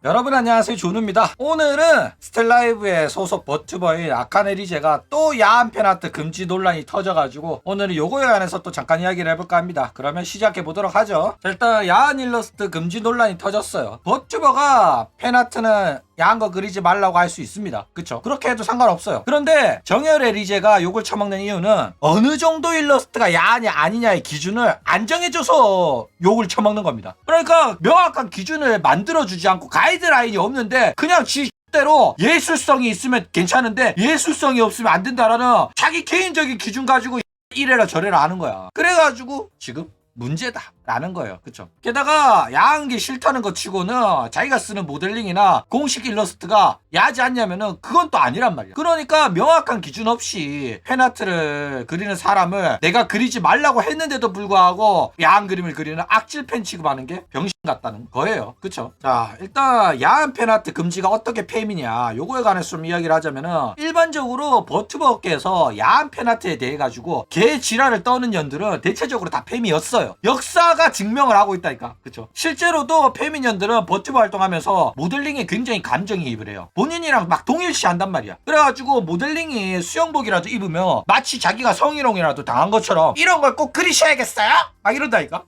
여러분 안녕하세요, 준우입니다. 오늘은 스텔라이브의 소속 버튜버인 아카네 리제가 또 야한 팬아트 금지 논란이 터져가지고 오늘은 요거에 관해서 또 잠깐 이야기를 해볼까 합니다. 그러면 시작해 보도록 하죠. 자, 일단 야한 일러스트 금지 논란이 터졌어요. 버튜버가 팬아트는 야한 거 그리지 말라고 할 수 있습니다. 그쵸? 그렇게 해도 상관없어요. 그런데 정열의 리제가 욕을 처먹는 이유는 어느 정도 일러스트가 야하냐 아니냐의 기준을 안 정해줘서 욕을 처먹는 겁니다. 그러니까 명확한 기준을 만들어주지 않고 가이드라인이 없는데 그냥 지대로 예술성이 있으면 괜찮은데 예술성이 없으면 안 된다라는 자기 개인적인 기준 가지고 이래라 저래라 하는 거야. 그래가지고 지금 문제다 라는 거예요. 그쵸? 게다가 야한 게 싫다는 것 치고는 자기가 쓰는 모델링이나 공식 일러스트가 야하지 않냐면은 그건 또 아니란 말이야. 그러니까 명확한 기준 없이 팬아트를 그리는 사람을 내가 그리지 말라고 했는데도 불구하고 야한 그림을 그리는 악질 팬 취급하는 게 병신 같다는 거예요. 그쵸? 자, 일단 야한 팬아트 금지가 어떻게 폐임이냐 요거에 관해서 좀 이야기를 하자면은 일반적으로 버튜버 업계에서 야한 팬아트에 대해 가지고 개 지랄을 떠는 년들은 대체적으로 다 폐임이었어요. 역사가 증명을 하고 있다니까. 그쵸? 실제로도 페미년들은 버튜버 활동하면서 모델링에 굉장히 감정이입을 해요. 본인이랑 막 동일시 한단 말이야. 그래가지고 모델링이 수영복이라도 입으면 마치 자기가 성희롱이라도 당한 것처럼 이런 걸 꼭 그리셔야겠어요? 막 이런다니까.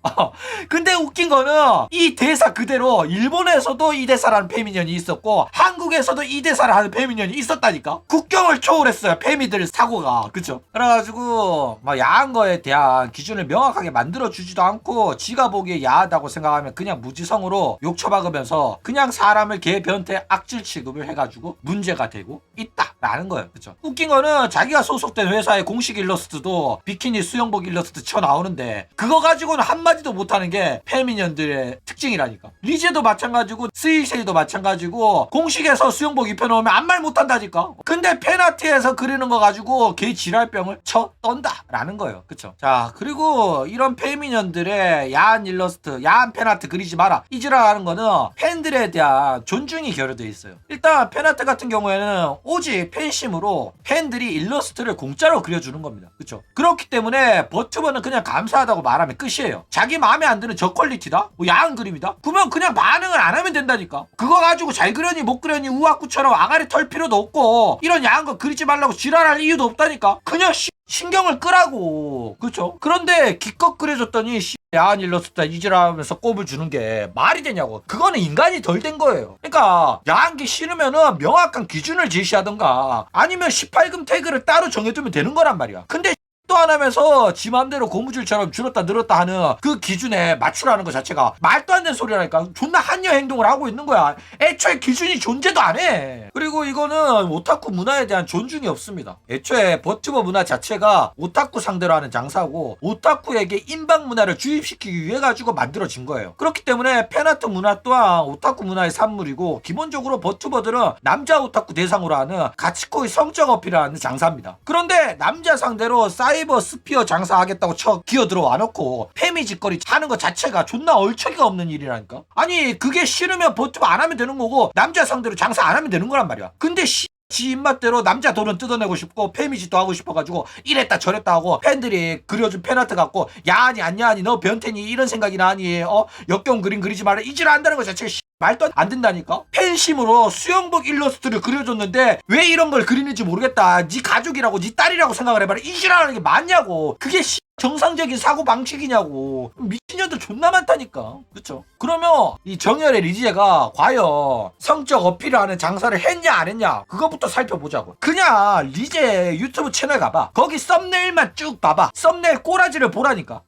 근데 웃긴 거는 이 대사 그대로 일본에서도 이 대사라는 페미년이 있었고 한국에서도 이 대사를 하는 페미년이 있었다니까. 국경을 초월했어요, 페미들 사고가. 그쵸? 그래가지고 막 야한 거에 대한 기준을 명확하게 만들어주지도 않고 지가 보기에 야하다고 생각하면 그냥 무지성으로 욕 처박으면서 그냥 사람을 개 변태 악질 취급을 해가지고 문제가 되고 있다라는 거예요. 그쵸? 웃긴 거는 자기가 소속된 회사의 공식 일러스트도 비키니 수영복 일러스트 쳐 나오는데 그거 가지고는 한마디도 못하는 게 페미년들의 특징이라니까. 리제도 마찬가지고 스위셀도 마찬가지고 공식에서 수영복 입혀놓으면 아무 말 못한다니까. 근데 팬아트에서 그리는 거 가지고 개 지랄병을 쳐 떤다 라는 거예요. 그쵸? 자, 그리고 이런 페미년들의 야한 일러스트, 야한 팬아트 그리지 마라 이지랄하는 거는 팬들에 대한 존중이 결여되어 있어요. 일단 팬아트 같은 경우에는 오직 팬심으로 팬들이 일러스트를 공짜로 그려주는 겁니다. 그쵸? 그렇기 때문에 버튜버는 그냥 감사하다고 말하면 끝이에요. 자기 마음에 안 드는 저퀄리티다? 뭐 야한 그림이다? 그러면 그냥 반응을 안 하면 된다니까. 그거 가지고 잘 그려니 못 그려니 우아꾸처럼 아가리 털 필요도 없고 이런 야한 거 그리지 말라고 지랄할 이유도 없다니까. 그냥 신경을 끄라고. 그쵸? 그런데 기껏 그려줬더니 야한 일러스트다 이지랄하면서 꼽을 주는 게 말이 되냐고. 그거는 인간이 덜 된 거예요. 그러니까 야한 게 싫으면은 명확한 기준을 제시하던가 아니면 18금 태그를 따로 정해두면 되는 거란 말이야. 근데 또 안 하면서 지 맘대로 고무줄처럼 줄었다 늘었다 하는 그 기준에 맞추라는 것 자체가 말도 안 되는 소리라니까. 존나 한여 행동을 하고 있는 거야. 애초에 기준이 존재도 안 해. 그리고 이거는 오타쿠 문화에 대한 존중이 없습니다. 애초에 버튜버 문화 자체가 오타쿠 상대로 하는 장사고 오타쿠에게 인방 문화를 주입시키기 위해 가지고 만들어진 거예요. 그렇기 때문에 팬아트 문화 또한 오타쿠 문화의 산물이고 기본적으로 버튜버들은 남자 오타쿠 대상으로 하는 가치코의 성적 어필을 하는 장사입니다. 그런데 남자 상대로 사이버 스피어 장사하겠다고 기어 들어와 놓고 페미 짓거리 하는 것 자체가 존나 얼척이가 없는 일이라니까. 아니 그게 싫으면 버튜버 안 하면 되는 거고 남자 상대로 장사 안 하면 되는 거란 말이야. 근데 지 입맛대로 남자 돈은 뜯어내고 싶고 페미짓도 하고 싶어가지고 이랬다 저랬다 하고 팬들이 그려준 팬아트 갖고 야하니 안 야하니 너 변태니 이런 생각이 나니 역겨운 그림 그리지 마라 이지랄 한다는 거 자체가 말도 안 된다니까. 팬심으로 수영복 일러스트를 그려줬는데 왜 이런 걸 그리는지 모르겠다. 네 가족이라고 네 딸이라고 생각을 해봐라. 이지랄하는 게 맞냐고. 그게 정상적인 사고 방식이냐고. 미친년들 존나 많다니까. 그쵸? 그러면 이 정열의 리제가 과연 성적 어필을 하는 장사를 했냐 안 했냐 그거부터 살펴보자고. 그냥 리제 유튜브 채널 가봐. 거기 썸네일만 쭉 봐봐. 썸네일 꼬라지를 보라니까.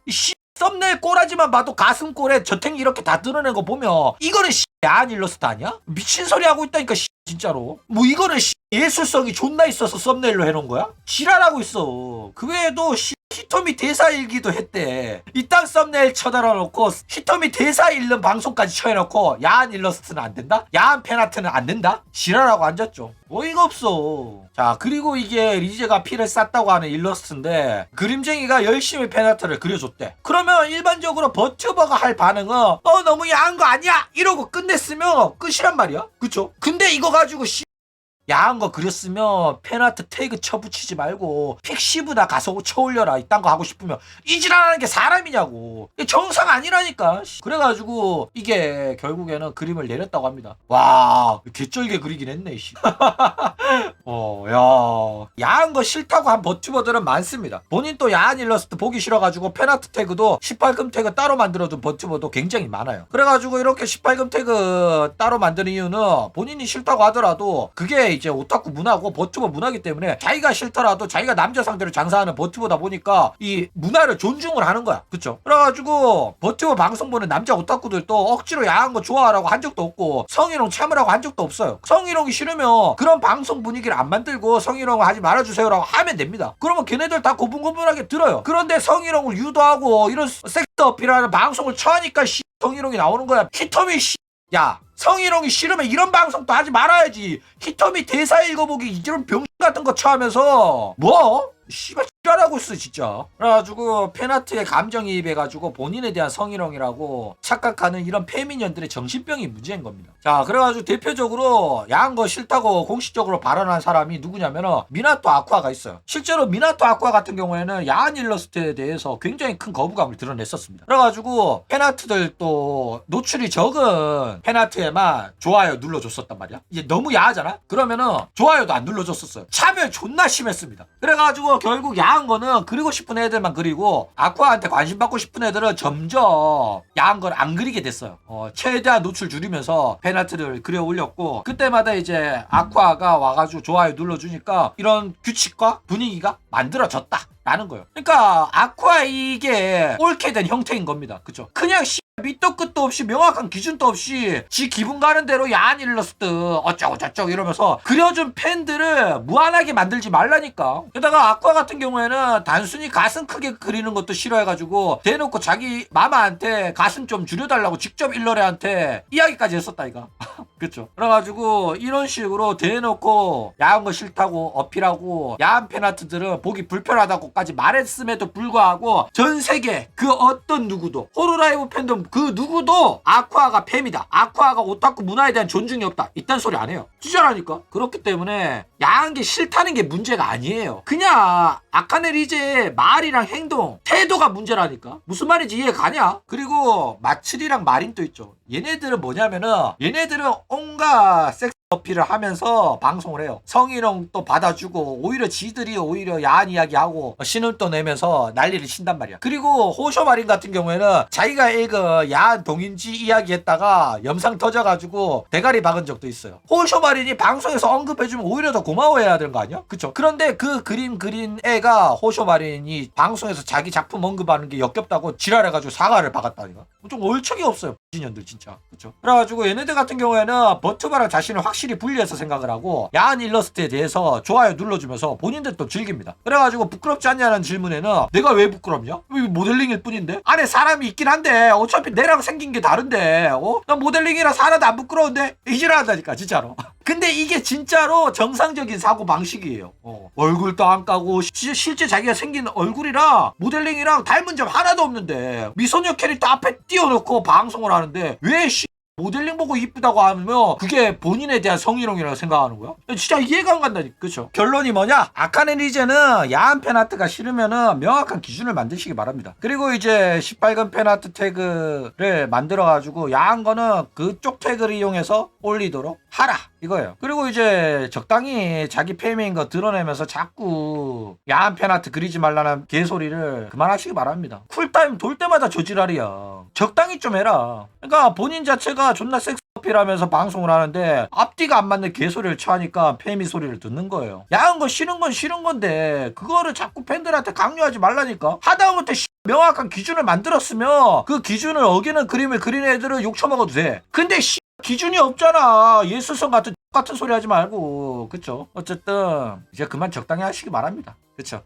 썸네일 꼬라지만 봐도 가슴골에 저탱이 이렇게 다 드러낸 거 보면 이거는 야한 일러스트 아니야? 미친 소리 하고 있다니까 진짜로. 뭐 이거는 예술성이 존나 있어서 썸네일로 해놓은 거야? 지랄하고 있어. 그 외에도 히토미 대사 읽기도 했대. 이딴 썸네일 쳐달아 놓고 히토미 대사 읽는 방송까지 쳐해놓고 야한 일러스트는 안 된다? 야한 팬아트는 안 된다? 지랄하고 앉았죠. 어이가 없어. 자, 그리고 이게 리제가 피를 쌌다고 하는 일러스트인데 그림쟁이가 열심히 팬아트를 그려줬대. 그러면 일반적으로 버튜버가 할 반응은 너무 야한 거 아니야? 이러고 끝냈으면 끝이란 말이야. 그쵸? 근데 이거 가지고 야한 거 그렸으면 팬아트 태그 쳐붙이지 말고 픽시브나 가서 쳐올려라. 이딴 거 하고 싶으면 이질하는 게 사람이냐고. 이게 정상 아니라니까. 그래가지고 이게 결국에는 그림을 내렸다고 합니다. 와, 개쩔게 그리긴 했네. 야한 거 싫다고 한 버튜버들은 많습니다. 본인 또 야한 일러스트 보기 싫어가지고 팬아트 태그도 18금 태그 따로 만들어둔 버튜버도 굉장히 많아요. 그래가지고 이렇게 18금 태그 따로 만드는 이유는 본인이 싫다고 하더라도 그게 이제 오타쿠 문화고 버튜버 문화기 때문에 자기가 싫더라도 자기가 남자 상대로 장사하는 버튜버다 보니까 이 문화를 존중을 하는 거야. 그쵸? 그래가지고 버튜버 방송 보는 남자 오타쿠들도 억지로 야한 거 좋아하라고 한 적도 없고 성희롱 참으라고 한 적도 없어요. 성희롱이 싫으면 그런 방송 분위기를 안 만들고 성희롱을 하지 말아주세요라고 하면 됩니다. 그러면 걔네들 다 고분고분하게 들어요. 그런데 성희롱을 유도하고 이런 섹스 어필하는 방송을 쳐하니까 성희롱이 나오는 거야. 히토미 야, 성희롱이 싫으면 이런 방송도 하지 말아야지. 히토미 대사 읽어보기 이런 병 같은 거 쳐하면서 뭐? 씨발 X라고 있어 진짜. 그래가지고 팬아트에 감정이입해가지고 본인에 대한 성희롱이라고 착각하는 이런 페미년들의 정신병이 문제인 겁니다. 자, 그래가지고 대표적으로 야한 거 싫다고 공식적으로 발언한 사람이 누구냐면은 미나토 아쿠아가 있어요. 실제로 미나토 아쿠아 같은 경우에는 야한 일러스트에 대해서 굉장히 큰 거부감을 드러냈었습니다. 그래가지고 팬아트들 또 노출이 적은 팬아트에만 좋아요 눌러줬었단 말이야. 이제 너무 야하잖아? 그러면은 좋아요도 안 눌러줬었어요. 차별 존나 심했습니다. 그래가지고 결국 야한 거는 그리고 싶은 애들만 그리고 아쿠아한테 관심 받고 싶은 애들은 점점 야한 걸 안 그리게 됐어요. 최대한 노출 줄이면서 팬아트를 그려 올렸고 그때마다 이제 아쿠아가 와가지고 좋아요 눌러주니까 이런 규칙과 분위기가 만들어졌다 라는 거예요. 그러니까 아쿠아 이게 옳게 된 형태인 겁니다. 그쵸? 그냥 밑도 끝도 없이 명확한 기준도 없이 지 기분 가는 대로 야한 일러스트 어쩌고 저쩌고 이러면서 그려준 팬들을 무한하게 만들지 말라니까. 게다가 아쿠아 같은 경우에는 단순히 가슴 크게 그리는 것도 싫어해가지고 대놓고 자기 마마한테 가슴 좀 줄여달라고 직접 일러레한테 이야기까지 했었다 이가. 그쵸? 그래가지고 이런 식으로 대놓고 야한 거 싫다고 어필하고 야한 팬아트들은 보기 불편하다고까지 말했음에도 불구하고 전 세계 그 어떤 누구도 호로라이브 팬덤 그 누구도 아쿠아가 팸이다, 아쿠아가 오타쿠 문화에 대한 존중이 없다 이딴 소리 안 해요. 진짜라니까. 그렇기 때문에 야한 게 싫다는 게 문제가 아니에요. 그냥 아카네 리제의 말이랑 행동 태도가 문제라니까. 무슨 말인지 이해 가냐? 그리고 마츠리랑 마린도 있죠. 얘네들은 뭐냐면은 얘네들은 온갖 섹스 어필을 하면서 방송을 해요. 성희롱 또 받아주고 오히려 지들이 오히려 야한 이야기하고 신음도 내면서 난리를 친단 말이야. 그리고 호쇼마린 같은 경우에는 자기가 읽은 야한 동인지 이야기했다가 영상 터져가지고 대가리 박은 적도 있어요. 호쇼마린이 방송에서 언급해주면 오히려 더 고마워해야 되는 거 아니야? 그쵸? 그런데 그 그림 그린 애가 호쇼마린이 방송에서 자기 작품 언급하는 게 역겹다고 지랄해가지고 사과를 박았다니까. 좀 얼척이 없어요 진년들 진짜. 그쵸? 그래가지고 얘네들 같은 경우에는 버튜버랑 자신을 확실히 분리해서 생각을 하고 야한 일러스트에 대해서 좋아요 눌러주면서 본인들도 즐깁니다. 그래가지고 부끄럽지 않냐는 질문에는 내가 왜 부끄럽냐? 모델링일 뿐인데? 안에 사람이 있긴 한데 어차피 내랑 생긴 게 다른데 난 모델링이라 하나도 안 부끄러운데? 이질한다니까 진짜로. 근데 이게 진짜로 정상적인 사고 방식이에요. 얼굴도 안 까고 실제 자기가 생긴 얼굴이랑 모델링이랑 닮은 점 하나도 없는데 미소녀 캐릭터 앞에 띄워놓고 방송을 하는데 왜 모델링 보고 이쁘다고 하면 그게 본인에 대한 성희롱이라고 생각하는 거야? 진짜 이해가 안 간다니까. 그쵸? 결론이 뭐냐? 아카네 리제는 야한 팬아트가 싫으면은 명확한 기준을 만드시기 바랍니다. 그리고 이제 18금 팬아트 태그를 만들어가지고 야한 거는 그쪽 태그를 이용해서 올리도록 하라 이거예요. 그리고 이제 적당히 자기 페미인 거 드러내면서 자꾸 야한 팬아트 그리지 말라는 개소리를 그만하시기 바랍니다. 쿨타임 돌 때마다 저지랄이야. 적당히 좀 해라. 그러니까 본인 자체가 존나 섹스 어필하면서 방송을 하는데 앞뒤가 안 맞는 개소리를 쳐하니까 페미 소리를 듣는 거예요. 야한 거 싫은 건 싫은 건데 그거를 자꾸 팬들한테 강요하지 말라니까. 하다못해 명확한 기준을 만들었으면 그 기준을 어기는 그림을 그리는 애들은 욕 처먹어도 돼. 근데 기준이 없잖아. 예술성 같은 소리 하지 말고. 그쵸? 어쨌든 이제 그만 적당히 하시기 바랍니다. 그쵸?